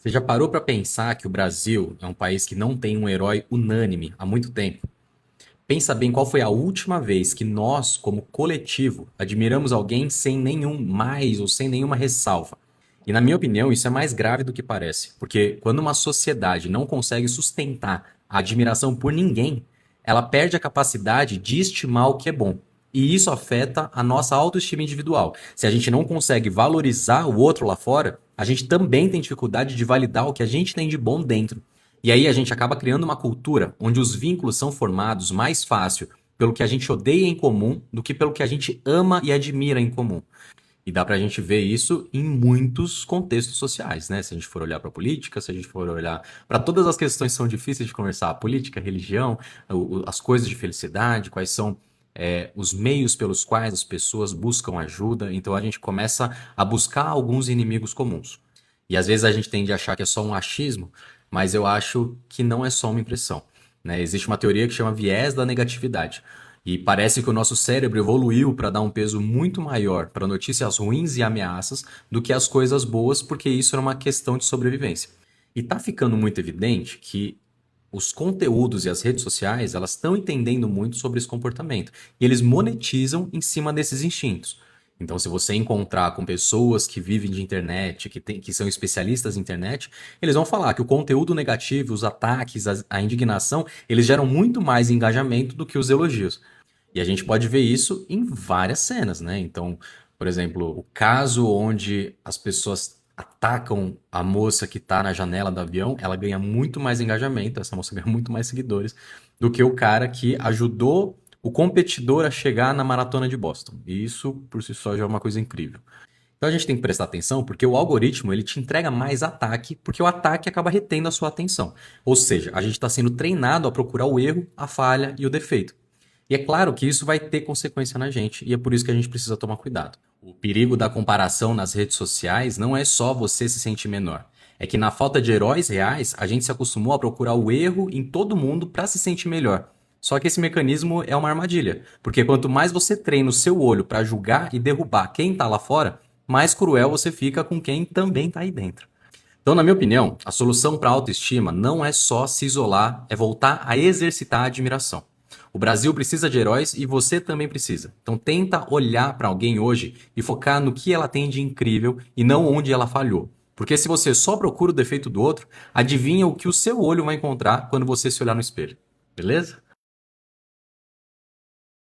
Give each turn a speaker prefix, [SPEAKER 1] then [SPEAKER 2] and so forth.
[SPEAKER 1] Você já parou para pensar que o Brasil é um país que não tem um herói unânime há muito tempo? Pensa bem qual foi a última vez que nós, como coletivo, admiramos alguém sem nenhum mais ou sem nenhuma ressalva. E na minha opinião, isso é mais grave do que parece, porque quando uma sociedade não consegue sustentar a admiração por ninguém, ela perde a capacidade de estimar o que é bom. E isso afeta a nossa autoestima individual. Se a gente não consegue valorizar o outro lá fora, a gente também tem dificuldade de validar o que a gente tem de bom dentro. E aí a gente acaba criando uma cultura onde os vínculos são formados mais fácil pelo que a gente odeia em comum do que pelo que a gente ama e admira em comum. E dá pra gente ver isso em muitos contextos sociais, né? Se a gente for olhar pra política, se a gente for olhar para todas as questões que são difíceis de conversar, a política, a religião, as coisas de felicidade, quais são os meios pelos quais as pessoas buscam ajuda. Então a gente começa a buscar alguns inimigos comuns. E às vezes a gente tende a achar que é só um achismo, mas eu acho que não é só uma impressão, né? Existe uma teoria que chama viés da negatividade. E parece que o nosso cérebro evoluiu para dar um peso muito maior para notícias ruins e ameaças do que as coisas boas, porque isso era uma questão de sobrevivência. E tá ficando muito evidente que os conteúdos e as redes sociais, elas estão entendendo muito sobre esse comportamento. E eles monetizam em cima desses instintos. Então, se você encontrar com pessoas que vivem de internet, que são especialistas em internet, eles vão falar que o conteúdo negativo, os ataques, a indignação, eles geram muito mais engajamento do que os elogios. E a gente pode ver isso em várias cenas, né? Então, por exemplo, o caso onde as pessoas atacam a moça que tá na janela do avião, ela ganha muito mais engajamento, essa moça ganha muito mais seguidores do que o cara que ajudou o competidor a chegar na maratona de Boston. E isso, por si só, já é uma coisa incrível. Então a gente tem que prestar atenção porque o algoritmo ele te entrega mais ataque, porque o ataque acaba retendo a sua atenção. Ou seja, a gente está sendo treinado a procurar o erro, a falha e o defeito. E é claro que isso vai ter consequência na gente, e é por isso que a gente precisa tomar cuidado. O perigo da comparação nas redes sociais não é só você se sentir menor. É que na falta de heróis reais, a gente se acostumou a procurar o erro em todo mundo para se sentir melhor. Só que esse mecanismo é uma armadilha, porque quanto mais você treina o seu olho para julgar e derrubar quem está lá fora, mais cruel você fica com quem também está aí dentro. Então, na minha opinião, a solução para a autoestima não é só se isolar, é voltar a exercitar a admiração. O Brasil precisa de heróis e você também precisa. Então, tenta olhar para alguém hoje e focar no que ela tem de incrível e não onde ela falhou. Porque se você só procura o defeito do outro, adivinha o que o seu olho vai encontrar quando você se olhar no espelho. Beleza?